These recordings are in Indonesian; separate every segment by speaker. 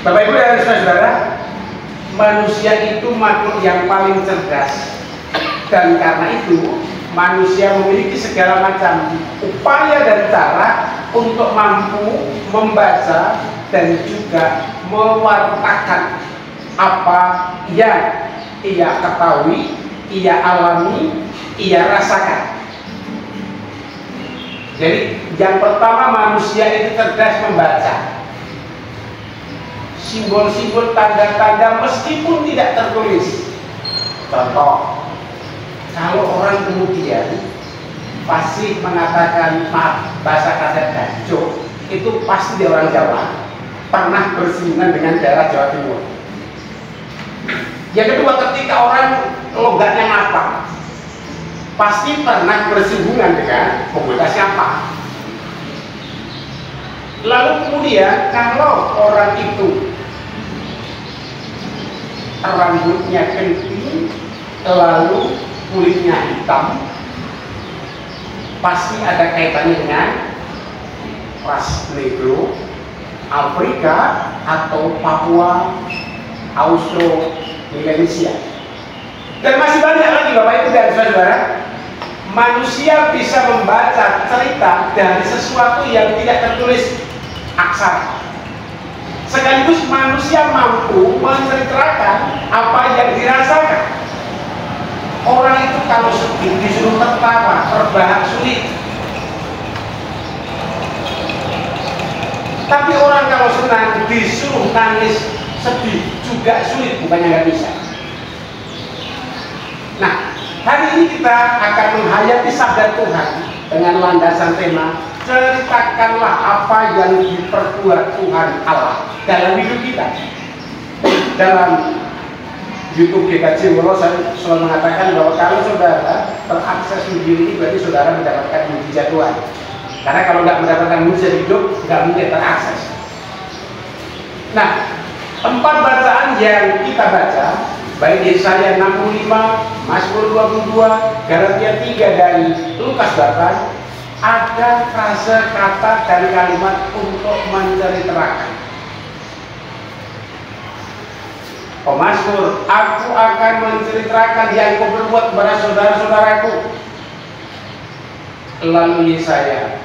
Speaker 1: Bapak Ibu dan saudara, manusia itu makhluk yang paling cerdas, dan karena itu manusia memiliki segala macam upaya dan cara untuk mampu membaca dan juga mewartakan apa yang ia ketahui, ia alami, ia rasakan. Jadi yang pertama, manusia itu cerdas membaca simbol-simbol, tanda-tanda meskipun tidak tertulis. Contoh, kalau orang kemudian pasti mengatakan, maaf, bahasa kasar gancuk, itu pasti dia orang Jawa, pernah bersinggungan dengan daerah Jawa Timur. Yang kedua, ketika orang logatnya ngapa, pasti pernah bersinggungan dengan komunitas siapa. Lalu kemudian kalau orang itu rambutnya keriting, lalu kulitnya hitam, pasti ada kaitannya dengan ras Negro, Afrika, atau Papua, Austronesia. Dan masih banyak lagi Bapak Ibu dan saudara. Manusia bisa membaca cerita dari sesuatu yang tidak tertulis aksara. Sekaligus manusia mampu menceritakan apa yang dirasakan. Orang itu kalau sedih disuruh tertawa, terbahak sulit. Tapi orang kalau senang disuruh nangis, sedih juga sulit, bukannya nggak bisa. Nah, hari ini kita akan menghayati sabda Tuhan dengan landasan tema ceritakanlah apa yang diperbuat Tuhan Allah dalam hidup kita. Dalam YouTube GKJ Wolo saya selalu mengatakan bahwa kalau saudara terakses video ini berarti saudara mendapatkan mujizat Tuhan. Karena kalau nggak mendapatkan mujizat hidup, nggak mungkin terakses. Nah, 4 bacaan yang kita baca, baik Yesaya 65, Mazmur 22, Galatia 3, dan Lukas 8, ada frase kata dan kalimat untuk menceritakan. Mazmur, aku akan menceritakan yang kau berbuat kepada saudara-saudaraku. Lalu Yesaya,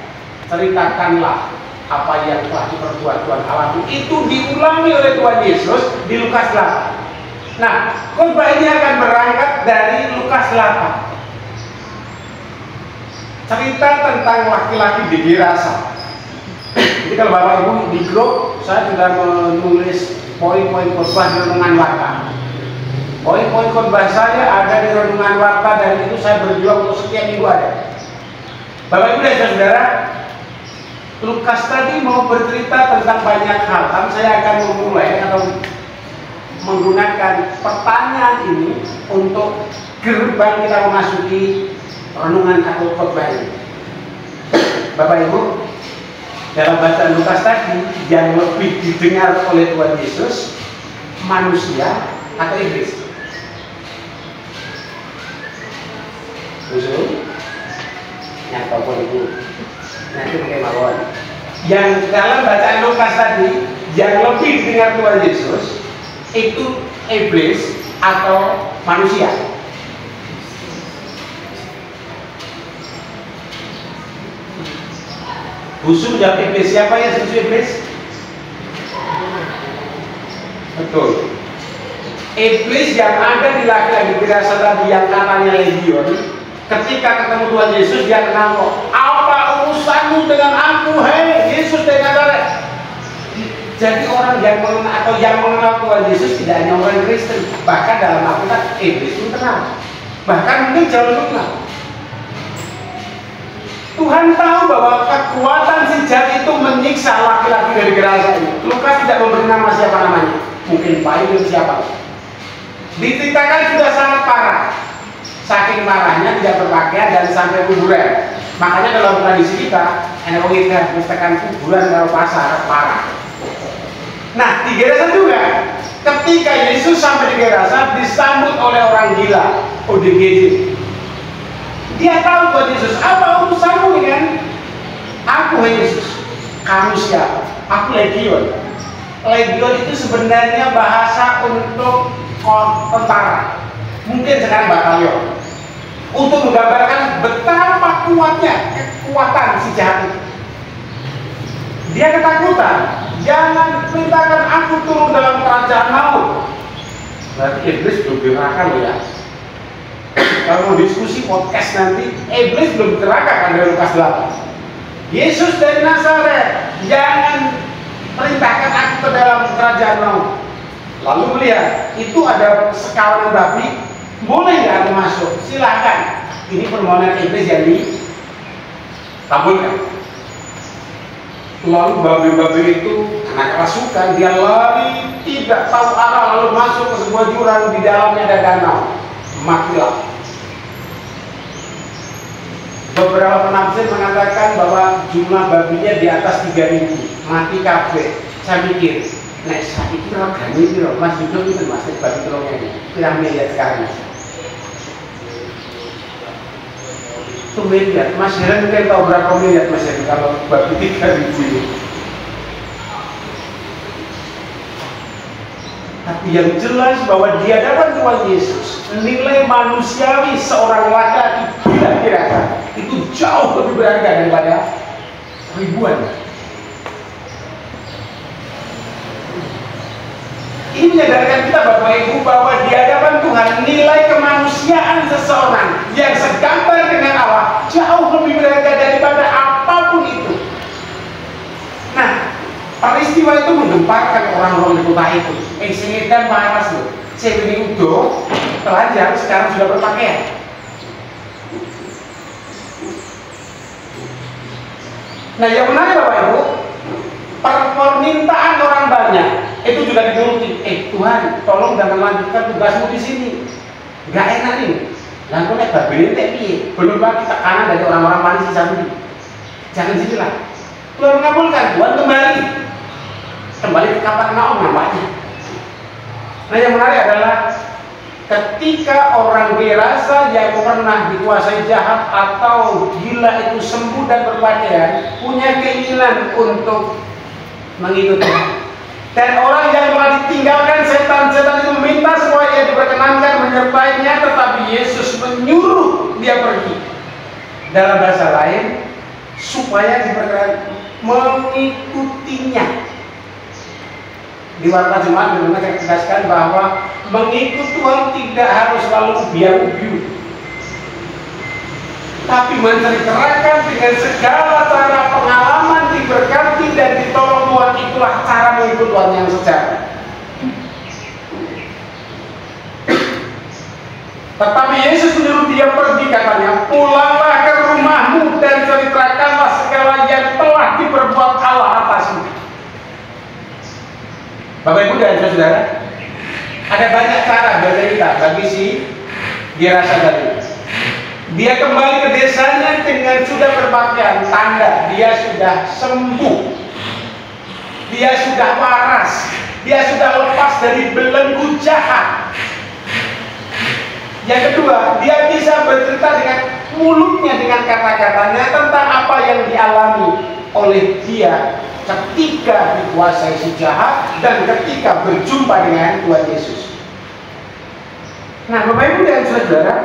Speaker 1: ceritakanlah apa yang telah diperbuat Tuhan Allahmu. Itu diulangi oleh Tuhan Yesus di Lukas 8. Nah, khotbah ini akan berangkat dari Lukas 8. Cerita tentang laki-laki di Gerasa. Jadi kalau Bapak Ibu di grup, saya sudah menulis poin-poin khotbah di renungan warta. Poin-poin khotbah saya ada di renungan warta, dan itu saya berjuang untuk setiap minggu ada. Bapak Ibu dan saudara, Lukas tadi mau bercerita tentang banyak hal, tapi saya akan memulai atau menggunakan pertanyaan ini untuk gerbang kita memasuki renungan atau khotbah ini. Bapak Ibu, dalam bacaan Lukas tadi, yang lebih didengar oleh Tuhan Yesus, manusia atau iblis? Usul? Yang tahu Ibu, nanti pakai mawon. Yang dalam bacaan Lukas tadi, yang lebih didengar Tuhan Yesus, itu iblis atau manusia? Busuk jawab iblis. Siapa yang setuju iblis? Betul. Iblis yang ada di laki-laki Gerasa tadi yang namanya Legion, ketika ketemu Tuhan Yesus dia kenal kok. Apa urusanmu dengan aku, hei Yesus dari Nazaret? Jadi orang yang mengenal atau yang mengenal Tuhan Yesus tidak hanya orang Kristen, bahkan dalam Alkitab iblis pun kenal. Bahkan mungkin jauh lebih kenal. Tuhan tahu bahwa kekuatan si jahat itu menyiksa laki-laki dari Gerasa ini. Lukas tidak memberi nama siapa namanya, mungkin Paulus siapa. Diceritakan sudah sangat parah, saking parahnya tidak berpakaian dan sampai kuburan. Makanya dalam tradisi kita, enak kita misalkan kuburan kalau pasar parah. Nah, di Gerasa juga, ketika Yesus sampai di Gerasa disambut oleh orang gila, ODGJ. Dia tahu Tuhan Yesus, apa urusanmu dengan aku, Yesus? Kamu siapa? Aku Legion. Legion itu sebenarnya bahasa untuk tentara, mungkin sekarang batalion, untuk menggambarkan betapa kuatnya kekuatan si jahat itu. Dia ketakutan, jangan perintahkan aku turun dalam kerajaan maut. Berarti iblis belum dikerahkan ya. Kalau diskusi podcast nanti, iblis belum dikerahkan dari Lukas 8. Yesus dari Nazaret, jangan perintahkan aku ke dalam kerajaan maut. Lalu melihat itu ada sekawanan babi, boleh nggak aku masuk? Silakan. Ini permohonan iblis yang dikabulkan. Lalu babi-babi itu karena kerasukan, dia lari tidak tahu arah, lalu masuk ke sebuah jurang, di dalamnya ada danau. Matilah. Beberapa penafsir mengatakan bahwa jumlah babinya di atas 3.000, mati kabeh. Saya mikir, nek saiki regane piro? Mas hidup itu Mas babi telurnya ini. Pirang miliar sekarang Mas. Itu miliar. Mas Heran mungkin tahu berapa miliar Mas Heran kalau babi 3.000 ini. Tapi yang jelas bahwa di hadapan Tuhan Yesus, nilai manusiawi seorang laki-laki kira-kira itu jauh lebih berharga daripada ribuan. Ini menyadarkan kita Bapak Ibu bahwa di hadapan Tuhan nilai kemanusiaan seseorang yang segambar dengan Allah jauh lebih berharga daripada apapun itu. Nah, peristiwa itu menggemparkan orang-orang di kota itu. Sini dan panas loh. Saya ini udah telanjang, sekarang sudah berpakaian. Nah, yang menarik Bapak Ibu, permintaan orang banyak itu juga dituruti. Tuhan, tolong jangan lanjutkan tugasmu di sini. Gak enak nih. Lalu nek babi piye? Belum lagi tekanan dari orang-orang manis di sana. Jangan sinilah. Tuhan mengabulkan, Tuhan kembali ke Kapernaum namanya. Nah, yang menarik adalah ketika orang dewasa yang pernah dikuasai jahat atau gila itu sembuh dan berpakaian, punya keinginan untuk mengikuti. Dan orang yang telah ditinggalkan setan-setan itu meminta supaya ia diperkenankan menyertainya, tetapi Yesus menyuruh dia pergi. Dalam bahasa lain, supaya diperkenankan mengikutinya. Di warta Jumat memang saya tegaskan bahwa mengikut Tuhan tidak harus selalu ubiang-ubiu, tapi menceritakan dengan segala cara pengalaman diberkati dan ditolong Tuhan, itulah cara mengikut Tuhan yang sejati. Tetapi Yesus menyuruh dia pergi, katanya, pulanglah ke rumahmu dan ceritakanlah segala yang telah diperbuat Allah atasmu. Bapak Ibu dan saudara, ada banyak cara bercerita bagi si dirasa tadi. Dia kembali ke desanya dengan sudah berpakaian, tanda dia sudah sembuh, dia sudah waras, dia sudah lepas dari belenggu jahat. Yang kedua, dia bisa bercerita dengan mulutnya, dengan kata-katanya tentang apa yang dialami oleh dia ketika dikuasai si jahat dan ketika berjumpa dengan Tuhan Yesus. Nah, Bapak Ibu dan saudara,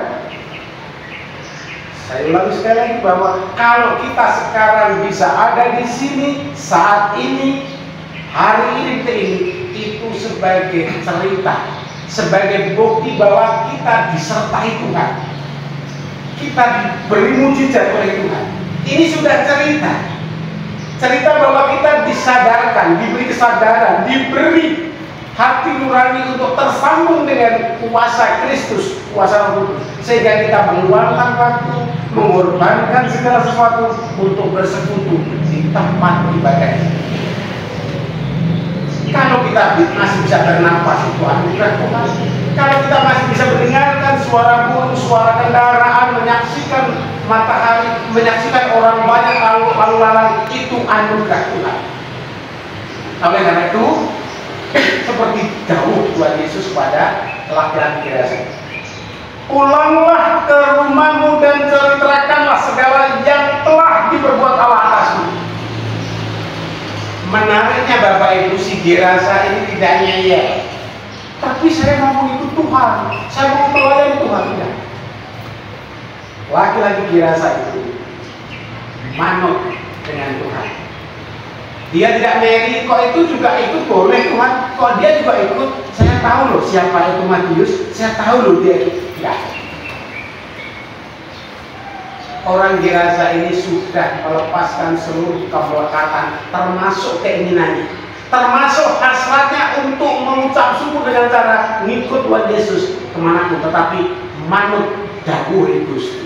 Speaker 1: saya ulangi sekali lagi bahwa kalau kita sekarang bisa ada di sini saat ini, hari ini, itu sebagai cerita, sebagai bukti bahwa kita disertai Tuhan, kita diberi mujizat oleh Tuhan. Ini sudah cerita bahwa kita disadarkan, diberi kesadaran, diberi hati nurani untuk tersambung dengan kuasa Kristus, kuasa Roh Kudus, sehingga kita meluangkan waktu, mengorbankan segala sesuatu untuk bersekutu di tempat ibadah. Kalau kita masih bisa bernapas, itu anugerah Tuhan. Kalau kita masih bisa mendengarkan suara burung, suara kendaraan, menyaksikan matahari, menyaksikan orang banyak lalu lalang, itu anugerah Tuhan. Oleh karena itu, seperti jauh Tuhan Yesus pada laki-laki dewasa, pulanglah ke rumahmu dan ceritakanlah segala yang telah diperbuat Allah atasmu. Menariknya Bapak Ibu, si Gerasa ini tidak ngeyel. Tapi saya mau mengikut Tuhan, saya mau melayani Tuhan. Tidak. Laki-laki Gerasa itu manut dengan Tuhan. Dia tidak meri, kok itu juga ikut boleh Tuhan, kok dia juga ikut. Saya tahu loh siapa itu Matius, saya tahu loh dia itu. Tidak. Orang Gerasa ini sudah melepaskan seluruh kemelekatan, termasuk keinginannya, termasuk hasratnya untuk mengucap syukur dengan cara ngikut Tuhan Yesus kemanapun, tetapi manut dawuh Gusti.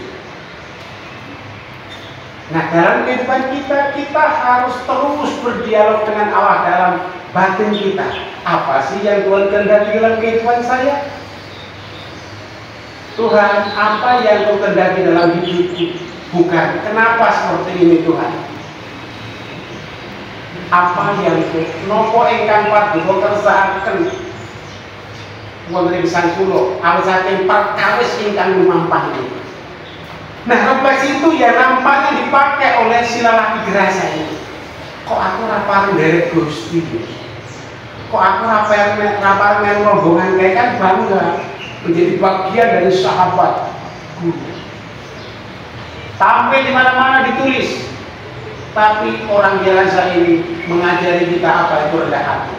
Speaker 1: Nah, dalam kehidupan kita harus terus berdialog dengan Allah dalam batin kita. Apa sih yang Tuhan kehendaki dalam kehidupan saya? Tuhan, apa yang Kau kehendaki dalam hidupku? Bukan, kenapa seperti ini Tuhan? Apa yang nopo ingkang paduka kersakaken wonten ing sang kula awit saking perkawis ingkang lumampah ini. Nah, refleksi itu ya nampaknya dipakai oleh si lelaki Gerasa ini. Kok aku rapar nderek Gusti? Kok aku rapar melu rombongan kayak kan bangga menjadi bagian dari sahabat guru. Sampai di mana-mana ditulis. Tapi orang Gerasa ini mengajari kita apa itu rendah hati.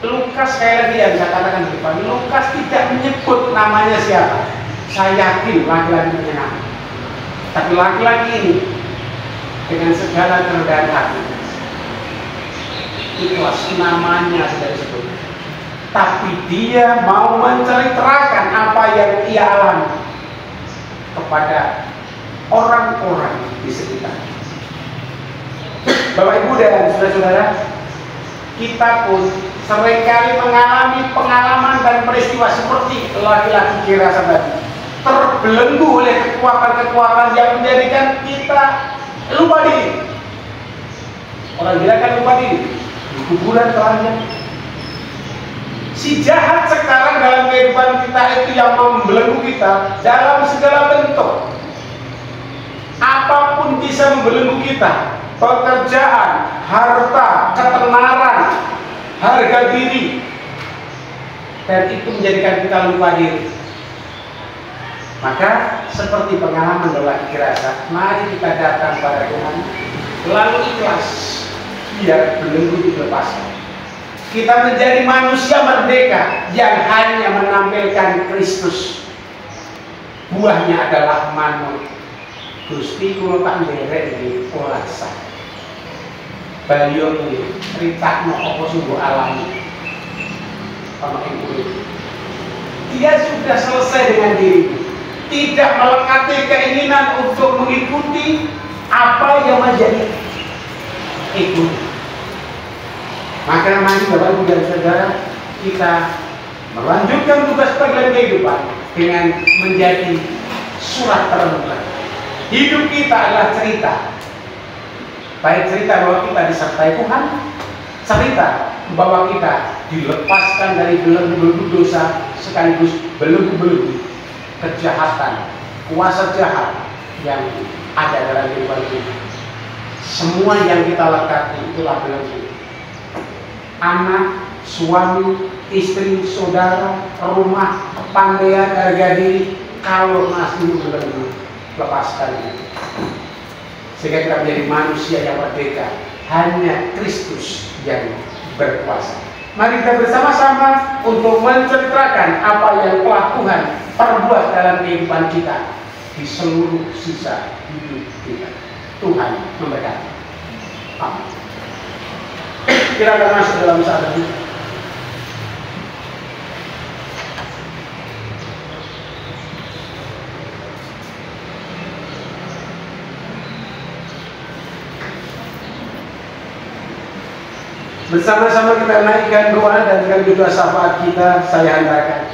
Speaker 1: Lukas, sekali lagi yang saya katakan di depan, Lukas tidak menyebut namanya siapa. Saya yakin laki-laki menyenang. Tapi laki-laki ini dengan segala kerendahan hati, ikhlas, namanya sudah disebut. Tapi dia mau menceritakan apa yang ia alami kepada orang-orang di sekitar. Bapak Ibu dan saudara-saudara, kita pun seringkali mengalami pengalaman dan peristiwa seperti laki-laki Gerasa tadi, terbelenggu oleh kekuatan-kekuatan yang menjadikan kita lupa diri. Orang gila kan lupa diri, di kuburan telanjang. Si jahat sekarang dalam kehidupan kita itu yang membelenggu kita dalam segala bentuk. Apapun bisa membelenggu kita, pekerjaan, harta, ketenaran, harga diri, dan itu menjadikan kita lupa diri. Maka seperti pengalaman lelaki Gerasa, mari kita datang pada Tuhan, lalu ikhlas, biar belenggu dilepaskan. Kita menjadi manusia merdeka yang hanya menampilkan Kristus. Buahnya adalah manut. Gusti kula tak nderek iki polasa. Baliyo iki critakno apa sungguh alami. Ana ing urip. Dia sudah selesai dengan diri. Tidak melekati keinginan untuk mengikuti apa yang menjadi ikut. Maka mari Bapak Ibu dan Saudara, kita melanjutkan tugas panggilan kehidupan dengan menjadi surat terbuka. Hidup kita adalah cerita. Baik cerita bahwa kita disertai Tuhan, cerita bahwa kita dilepaskan dari belenggu dosa sekaligus belenggu-belenggu kejahatan, kuasa jahat yang ada dalam kehidupan kita. Semua yang kita lekati itulah belenggu. Anak, suami, istri, saudara, rumah, kepandaian, harga diri, kalau masih belum lepaskan, sehingga kita menjadi manusia yang merdeka. Hanya Kristus yang berkuasa. Mari kita bersama-sama untuk menceritakan apa yang telah Tuhan perbuat dalam kehidupan kita di seluruh sisa hidup kita. Tuhan memberkati. Amin. Kita akan masuk dalam saat ini. Bersama-sama kita naikkan doa dan dengan doa syafaat kita saya hantarkan.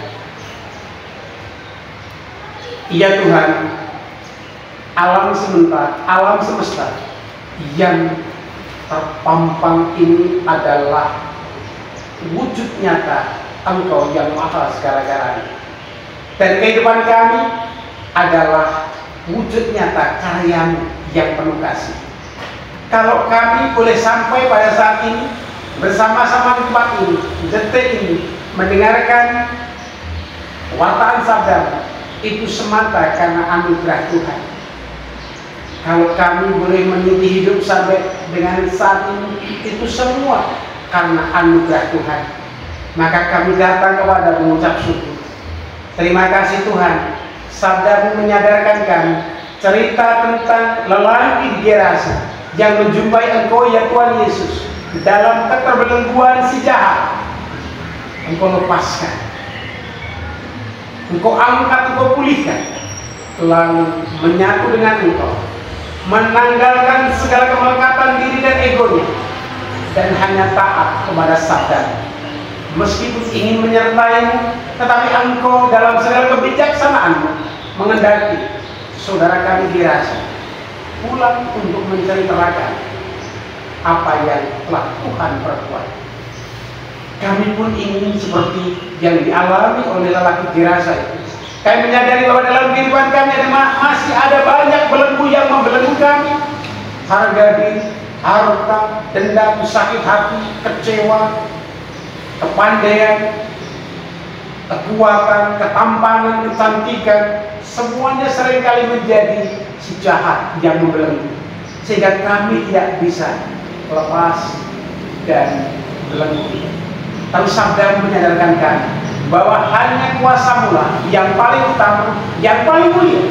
Speaker 1: Ya Tuhan, alam semesta yang terpampang ini adalah wujud nyata Engkau yang maha segala-galanya, dan kehidupan kami adalah wujud nyata karya-Mu yang penuh kasih. kalau kami boleh sampai pada saat ini bersama-sama di tempat ini, detik ini, mendengarkan wartaan sabda, itu semata karena anugerah Tuhan. Kalau kami boleh meniti hidup sampai dengan saat ini, itu semua karena anugerah Tuhan. Maka kami datang kepada mengucap syukur. Terima kasih Tuhan, sabda-Mu menyadarkan kami cerita tentang lelaki di Gerasa yang menjumpai Engkau ya Tuhan Yesus dalam keterbelengguan si jahat. Engkau lepaskan, Engkau angkat, Engkau pulihkan, lalu menyatu dengan Engkau, menanggalkan segala kemelekatan diri dan egonya, dan hanya taat kepada sabda. Meskipun ingin menyertai-Mu, tetapi Engkau dalam segala kebijaksanaan-Mu mengendaki saudara kami dirasa pulang untuk menceritakan apa yang telah Tuhan perbuat. Kami pun ingin seperti yang dialami oleh lelaki dirasa itu. Kami menyadari bahwa dalam kehidupan kami masih ada banyak belenggu yang membelenggu kami. Harga diri, harta, dendam, sakit hati, kecewa, kepandaian, kekuatan, ketampanan, kecantikan, semuanya seringkali menjadi si jahat yang membelenggu, sehingga kami tidak bisa lepas dan belenggu. Tapi sabda menyadarkan kami bahwa hanya kuasa-Mu lah yang paling utama, yang paling mulia.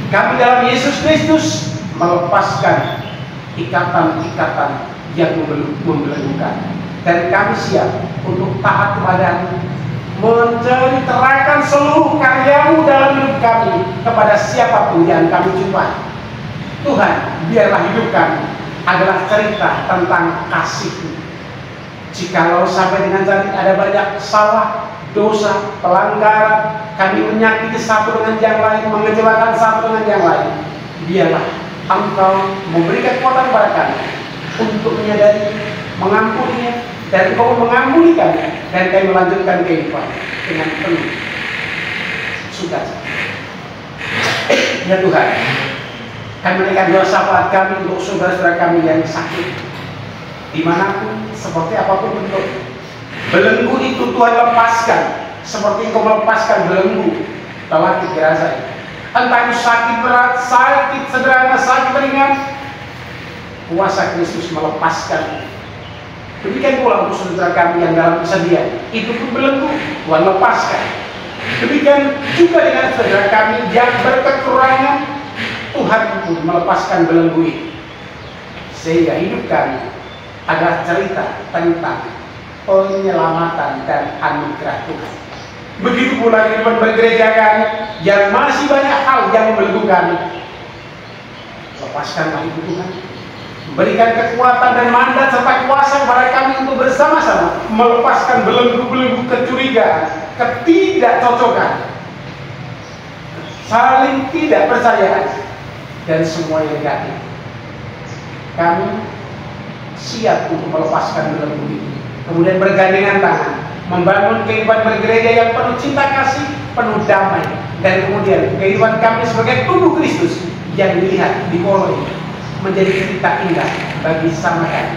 Speaker 1: Kami dalam Yesus Kristus melepaskan ikatan-ikatan yang membelenggukan, dan kami siap untuk taat kepada-Mu, menceritakan seluruh karya-Mu dalam hidup kami kepada siapapun yang kami jumpai. Tuhan, biarlah hidup kami adalah cerita tentang kasih-Mu. Jikalau sampai dengan saat ini ada banyak salah, dosa, pelanggaran, kami menyakiti satu dengan yang lain, mengecewakan satu dengan yang lain, biarlah Engkau memberikan kekuatan kepada kami untuk menyadari, mengampuninya, dan Engkau mengampunikannya, dan kami melanjutkan kehidupan dengan penuh sukacita. Ya Tuhan, kami berikan doa syafaat kami untuk saudara-saudara kami yang sakit, dimanapun, seperti apapun bentuk belenggu itu. Tuhan lepaskan, seperti Engkau melepaskan belenggu lelaki Gerasa itu. Entah itu sakit berat, sakit sederhana, sakit ringan, kuasa Kristus melepaskan. Demikian pula untuk saudara kami yang dalam kesedihan, itu pun belenggu, Tuhan lepaskan. Demikian juga dengan saudara kami yang berkekurangan, Tuhan pun melepaskan belenggu itu, sehingga hidup kami adalah cerita tentang penyelamatan dan anugerah Tuhan. Begitu pula kehidupan bergereja kami yang masih banyak hal yang membelenggu kami. Lepaskanlah itu Tuhan, berikan kekuatan dan mandat serta kuasa kepada kami untuk bersama-sama melepaskan belenggu-belenggu kecurigaan, ketidakcocokan, saling tidak percayaan, dan semua yang negatif. Kami siap untuk melepaskan belenggu itu, kemudian bergandengan tangan membangun kehidupan bergereja yang penuh cinta kasih, penuh damai, dan kemudian kehidupan kami sebagai tubuh Kristus yang dilihat di Kolo ini menjadi cerita indah bagi sesama kami.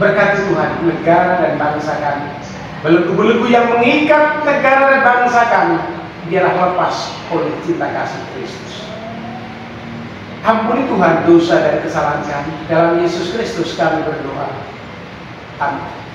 Speaker 1: Berkati Tuhan negara dan bangsa kami, belenggu-belenggu yang mengikat negara dan bangsa kami biarlah lepas oleh cinta kasih Kristus. Ampuni Tuhan dosa dan kesalahan kami, dalam Yesus Kristus kami berdoa. Amin.